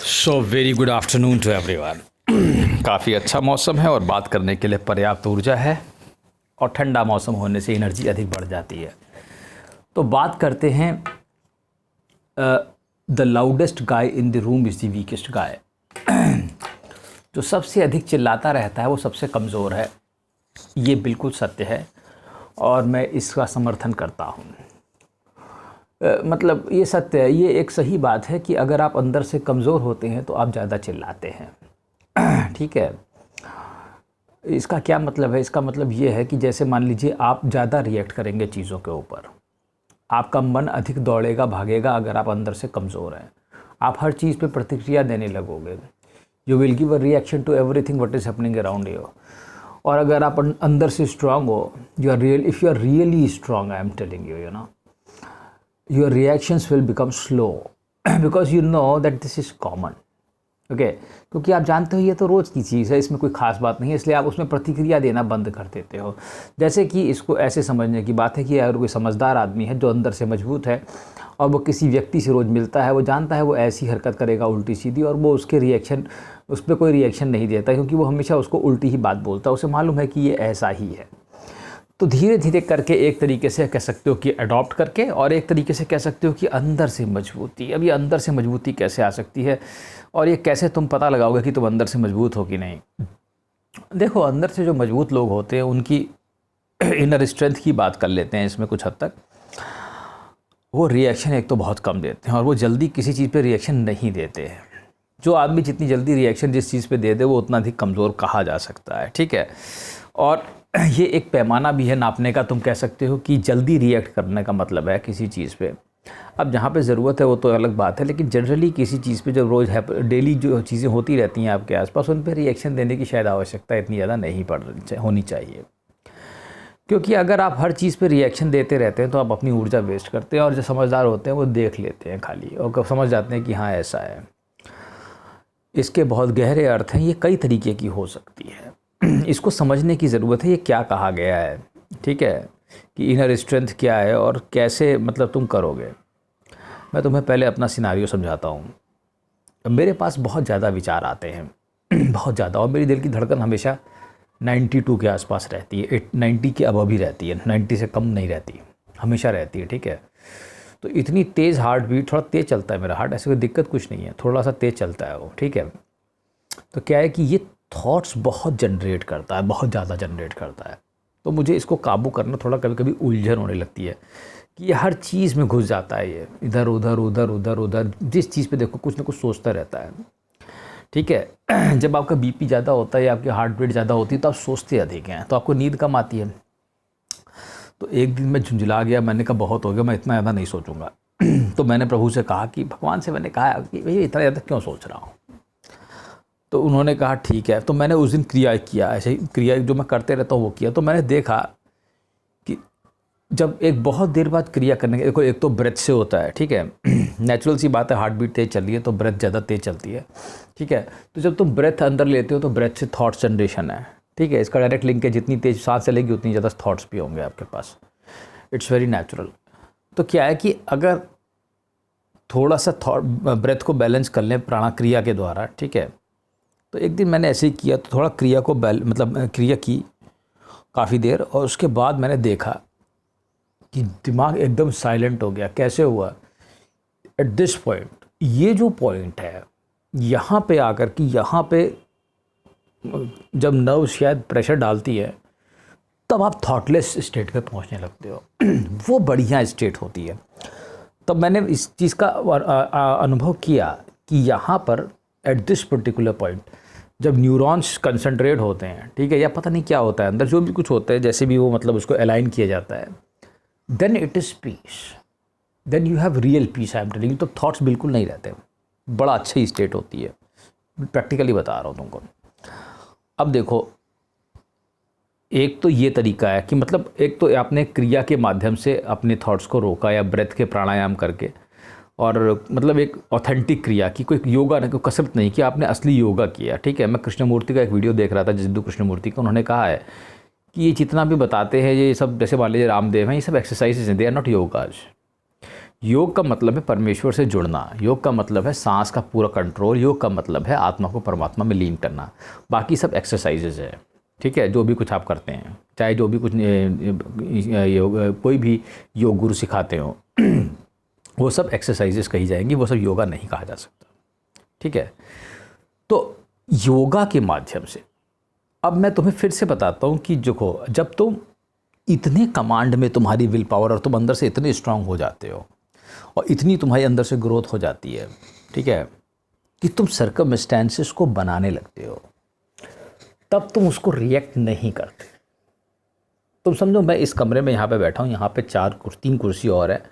So very good afternoon to everyone. काफ़ी अच्छा मौसम है और बात करने के लिए पर्याप्त ऊर्जा है और ठंडा मौसम होने से एनर्जी अधिक बढ़ जाती है। तो बात करते हैं the loudest guy in the room is the weakest guy. जो सबसे अधिक चिल्लाता रहता है वो सबसे कमज़ोर है। ये बिल्कुल सत्य है और मैं इसका समर्थन करता हूँ। मतलब ये सत्य है, ये एक सही बात है कि अगर आप अंदर से कमज़ोर होते हैं तो आप ज़्यादा चिल्लाते हैं। ठीक है, इसका क्या मतलब है? इसका मतलब ये है कि जैसे मान लीजिए आप ज़्यादा रिएक्ट करेंगे चीज़ों के ऊपर, आपका मन अधिक दौड़ेगा भागेगा। अगर आप अंदर से कमज़ोर हैं, आप हर चीज़ पे प्रतिक्रिया देने लगोगे। You will give a reaction to everything what is happening around you. और अगर आप अंदर से स्ट्रांग हो, you are if you are really strong, I am telling you, no your reactions will become slow because you know that this is common. Okay? क्योंकि आप जानते हो ये तो रोज़ की चीज़ है, इसमें कोई ख़ास बात नहीं है, इसलिए आप उसमें प्रतिक्रिया देना बंद कर देते हो। जैसे कि इसको ऐसे समझने की बात है कि अगर कोई समझदार आदमी है जो अंदर से मजबूत है और वो किसी व्यक्ति से रोज़ मिलता है, वो जानता है वो ऐसी हरकत करेगा उल्टी सीधी, और वो उसके रिएक्शन उस पर कोई रिएक्शन नहीं देता क्योंकि वो हमेशा उसको उल्टी ही बात बोलता है। उसे मालूम है कि ये ऐसा ही है। तो धीरे धीरे करके एक तरीके से कह सकते हो कि अडॉप्ट करके, और एक तरीके से कह सकते हो कि अंदर से मजबूती। अब ये अंदर से मजबूती कैसे आ सकती है और ये कैसे तुम पता लगाओगे कि तुम अंदर से मजबूत हो कि नहीं? देखो, अंदर से जो मजबूत लोग होते हैं उनकी इनर स्ट्रेंथ की बात कर लेते हैं इसमें कुछ हद तक। वो रिएक्शन एक तो बहुत कम देते हैं और वो जल्दी किसी चीज़ पे रिएक्शन नहीं देते हैं। जो आदमी जितनी जल्दी रिएक्शन जिस चीज़ पे दे दे वो उतना अधिक कमज़ोर कहा जा सकता है। ठीक है, और ये एक पैमाना भी है नापने का। तुम कह सकते हो कि जल्दी रिएक्ट करने का मतलब है किसी चीज़ पे। अब जहाँ पे ज़रूरत है वो तो अलग बात है, लेकिन जनरली किसी चीज़ पे जब रोज़ डेली जो चीज़ें होती रहती हैं आपके आसपास, उन पे रिएक्शन देने की शायद आवश्यकता इतनी ज़्यादा नहीं होनी चाहिए। क्योंकि अगर आप हर चीज़ पे रिएक्शन देते रहते हैं तो आप अपनी ऊर्जा वेस्ट करते हैं, और जो समझदार होते हैं वो देख लेते हैं खाली और समझ जाते हैं कि हाँ ऐसा है। इसके बहुत गहरे अर्थ हैं, ये कई तरीके की हो सकती है। इसको समझने की ज़रूरत है, ये क्या कहा गया है। ठीक है, कि इनर स्ट्रेंथ क्या है और कैसे मतलब तुम करोगे। मैं तुम्हें पहले अपना सिनारियो समझाता हूँ। मेरे पास बहुत ज़्यादा विचार आते हैं बहुत ज़्यादा, और मेरी दिल की धड़कन हमेशा 92 के आसपास रहती है, 90 के अबव ही रहती है, 90 से कम नहीं रहती, हमेशा रहती है। ठीक है, तो इतनी तेज़ हार्ट बीट, थोड़ा तेज़ चलता है मेरा हार्ट, ऐसे कोई दिक्कत कुछ नहीं है, थोड़ा सा तेज़ चलता है वो। ठीक है, तो क्या है कि ये थॉट्स बहुत जनरेट करता है, बहुत ज़्यादा जनरेट करता है। तो मुझे इसको काबू करना थोड़ा कभी कभी उलझन होने लगती है कि ये हर चीज़ में घुस जाता है, ये इधर उधर उधर उधर उधर, जिस चीज़ पे देखो कुछ ना कुछ सोचता रहता है। ठीक है, जब आपका बीपी ज़्यादा होता है या आपकी हार्ट रेट ज़्यादा होती है तो आप सोचते अधिक हैं, तो आपको नींद कम आती है। तो एक दिन मैं झुंझला गया, मैंने कहा बहुत हो गया, मैं इतना ज़्यादा नहीं सोचूंगा। तो मैंने प्रभु से कहा कि भगवान से मैंने कहा कि भैया इतना ज़्यादा क्यों सोच रहा हूँ? तो उन्होंने कहा ठीक है। तो मैंने उस दिन क्रिया किया, ऐसे ही क्रिया जो मैं करते रहता हूँ वो किया। तो मैंने देखा कि जब एक बहुत देर बाद क्रिया करने के, देखो एक तो ब्रेथ से होता है। ठीक है, नेचुरल सी बात है, हार्ट बीट तेज़ चल रही है तो ब्रेथ ज़्यादा तेज़ चलती है। ठीक है, तो जब तुम ब्रेथ अंदर लेते हो तो ब्रेथ से थॉट्स जनरेशन है। ठीक है, इसका डायरेक्ट लिंक है, जितनी तेज़ सांस चलेगी उतनी ज़्यादा थॉट्स भी होंगे आपके पास। It's very natural. तो क्या है कि अगर थोड़ा सा ब्रेथ को बैलेंस कर लें प्राणा क्रिया के द्वारा, ठीक है, तो एक दिन मैंने ऐसे ही किया, तो थोड़ा क्रिया को क्रिया की काफ़ी देर, और उसके बाद मैंने देखा कि दिमाग एकदम साइलेंट हो गया। कैसे हुआ? एट दिस पॉइंट, ये जो पॉइंट है यहाँ पे आकर कि यहाँ पे जब नर्व शायद प्रेशर डालती है तब आप थॉटलेस स्टेट पे पहुँचने लगते हो। वो बढ़िया स्टेट होती है। तब मैंने इस चीज़ का अनुभव किया कि यहाँ पर एट दिस पर्टिकुलर पॉइंट जब न्यूरॉन्स कंसंट्रेट होते हैं, ठीक है, या पता नहीं क्या होता है अंदर, जो भी कुछ होता है, जैसे भी वो मतलब उसको अलाइन किया जाता है, then it is peace, then you have real peace. I am telling you. तो थॉट्स बिल्कुल नहीं रहते, बड़ा अच्छी स्टेट होती है। प्रैक्टिकली बता रहा हूँ तुमको। अब देखो, एक तो ये तरीका है कि मतलब एक तो आपने क्रिया के माध्यम से अपने थॉट्स को रोका या ब्रेथ के प्राणायाम करके, और मतलब एक ऑथेंटिक क्रिया की, कोई योगा नहीं, कोई कसरत नहीं कि आपने असली योगा किया। ठीक है, मैं कृष्णमूर्ति का एक वीडियो देख रहा था, जिद्दू कृष्णमूर्ति का। उन्होंने कहा है कि ये जितना भी बताते हैं ये सब, जैसे मान लीजिए रामदेव हैं, ये सब एक्सरसाइजेज हैं, दे आर नॉट योगाज। योग का मतलब है परमेश्वर से जुड़ना, योग का मतलब है सांस का पूरा कंट्रोल, योग का मतलब है आत्मा को परमात्मा में लीन करना। बाकी सब एक्सरसाइजेज है, ठीक है, जो भी कुछ आप करते हैं, चाहे जो भी कुछ योग कोई भी योग गुरु सिखाते हो वो सब एक्सरसाइजेस कही जाएंगी, वो सब योगा नहीं कहा जा सकता, ठीक है। तो योगा के माध्यम से अब मैं तुम्हें फिर से बताता हूँ कि देखो, जब तुम इतने कमांड में तुम्हारी विल पावर और तुम अंदर से इतने स्ट्रांग हो जाते हो और इतनी तुम्हारी अंदर से ग्रोथ हो जाती है, ठीक है, कि तुम सर्कमस्टेंसेस को बनाने लगते हो, तब तुम उसको रिएक्ट नहीं करते। तुम समझो मैं इस कमरे में यहाँ पे बैठा हूँ, यहाँ पे 3 कुर्सी और है,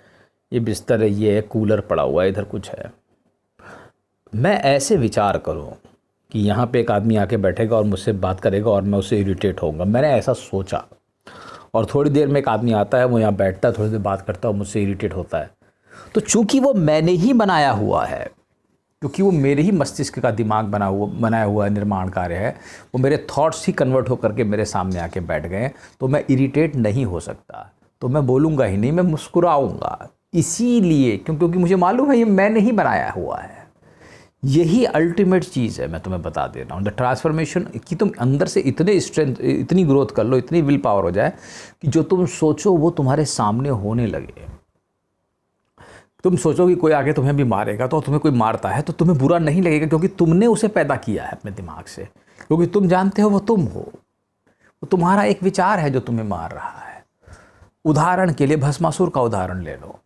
ये बिस्तर है, ये है, कूलर पड़ा हुआ है, इधर कुछ है। मैं ऐसे विचार करूँ कि यहाँ पे एक आदमी आके बैठेगा और मुझसे बात करेगा और मैं उससे इरिटेट होऊंगा, मैंने ऐसा सोचा, और थोड़ी देर में एक आदमी आता है, वो यहाँ बैठता है, थोड़ी देर बात करता है और मुझसे इरिटेट होता है। तो चूंकि वो मैंने ही बनाया हुआ है, क्योंकि वो मेरे ही मस्तिष्क का दिमाग बनाया हुआ निर्माण कार्य है, वो मेरे थॉट्स ही कन्वर्ट होकर के मेरे सामने आके बैठ गए, तो मैं इरिटेट नहीं हो सकता, तो मैं बोलूँगा ही नहीं, मैं मुस्कुराऊँगा। इसीलिए क्योंकि मुझे मालूम है ये मैंने ही बनाया हुआ है। यही अल्टीमेट चीज़ है, मैं तुम्हें बता दे रहा हूँ, द ट्रांसफॉर्मेशन, कि तुम अंदर से इतने स्ट्रेंथ, इतनी ग्रोथ कर लो, इतनी विल पावर हो जाए कि जो तुम सोचो वो तुम्हारे सामने होने लगे। तुम सोचो कि कोई आके तुम्हें भी मारेगा, तो तुम्हें कोई मारता है तो तुम्हें बुरा नहीं लगेगा, क्योंकि तुमने उसे पैदा किया है अपने दिमाग से, क्योंकि तुम जानते हो वो तुम हो, वो तुम्हारा एक विचार है जो तुम्हें मार रहा है। उदाहरण के लिए भस्मासुर का उदाहरण ले लो।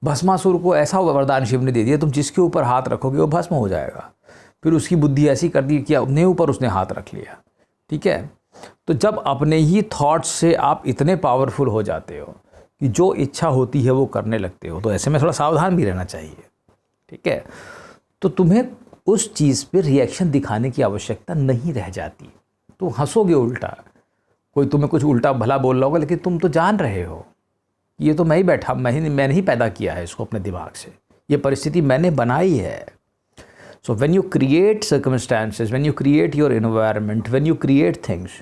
भस्मासुर को ऐसा वरदान शिव ने दे दिया, तुम जिसके ऊपर हाथ रखोगे वो भस्म हो जाएगा। फिर उसकी बुद्धि ऐसी कर दी कि अपने ऊपर उसने हाथ रख लिया, ठीक है। तो जब अपने ही थॉट्स से आप इतने पावरफुल हो जाते हो कि जो इच्छा होती है वो करने लगते हो, तो ऐसे में थोड़ा सावधान भी रहना चाहिए, ठीक है। तो तुम्हें उस चीज़ पे रिएक्शन दिखाने की आवश्यकता नहीं रह जाती। तुम हंसोगे उल्टा, कोई तुम्हें कुछ उल्टा भला बोल रहा होगा, लेकिन तुम तो जान रहे हो ये तो मैं ही बैठा, मैंने ही पैदा किया है इसको अपने दिमाग से, ये परिस्थिति मैंने बनाई है। So when you create circumstances, when you create your environment, when you create things,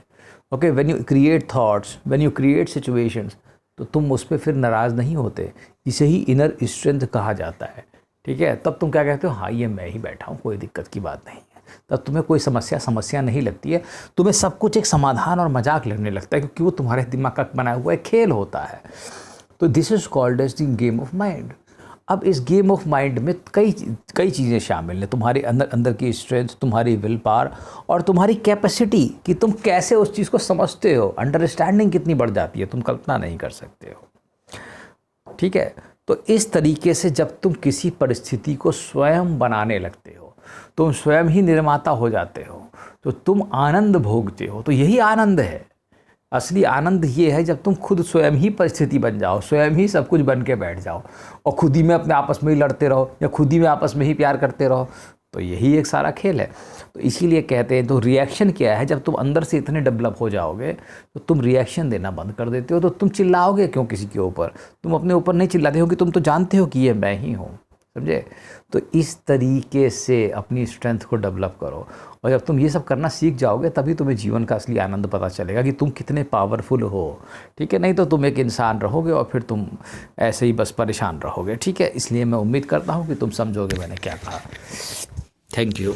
okay, when you create thoughts, when you create situations, तो तुम उस पर फिर नाराज़ नहीं होते। इसे ही इनर स्ट्रेंथ कहा जाता है, ठीक है। तब तुम क्या कहते हो, हाँ ये मैं ही बैठा हूँ, कोई दिक्कत की बात नहीं है। तब तुम्हें कोई समस्या नहीं लगती है, तुम्हें सब कुछ एक समाधान और मजाक लगने लगता है, क्योंकि वो तुम्हारे दिमाग का बनाया हुआ एक खेल होता है। तो this is called as the game of mind. अब इस गेम ऑफ माइंड में कई चीज़ें शामिल हैं, तुम्हारे अंदर की स्ट्रेंथ, तुम्हारी विल पावर और तुम्हारी कैपेसिटी कि तुम कैसे उस चीज़ को समझते हो। अंडरस्टैंडिंग कितनी बढ़ जाती है, तुम कल्पना नहीं कर सकते हो, ठीक है। तो इस तरीके से जब तुम किसी परिस्थिति को स्वयं बनाने लगते हो, तुम स्वयं ही निर्माता हो जाते हो, तो तुम आनंद भोगते हो। तो यही आनंद है, असली आनंद ये है जब तुम खुद स्वयं ही परिस्थिति बन जाओ, स्वयं ही सब कुछ बन के बैठ जाओ और खुद ही में अपने आपस में ही लड़ते रहो या खुद ही में आपस में ही प्यार करते रहो। तो यही एक सारा खेल है। तो इसीलिए कहते हैं, तो रिएक्शन क्या है, जब तुम अंदर से इतने डेवलप हो जाओगे तो तुम रिएक्शन देना बंद कर देते हो। तो तुम चिल्लाओगे क्यों किसी के ऊपर, तुम अपने ऊपर नहीं चिल्लाते हो कि तुम तो जानते हो कि ये मैं ही हूँ, समझे। तो इस तरीके से अपनी स्ट्रेंथ को डेवलप करो, और जब तुम ये सब करना सीख जाओगे तभी तुम्हें जीवन का असली आनंद पता चलेगा कि तुम कितने पावरफुल हो, ठीक है। नहीं तो तुम एक इंसान रहोगे और फिर तुम ऐसे ही बस परेशान रहोगे, ठीक है। इसलिए मैं उम्मीद करता हूँ कि तुम समझोगे मैंने क्या कहा। Thank you.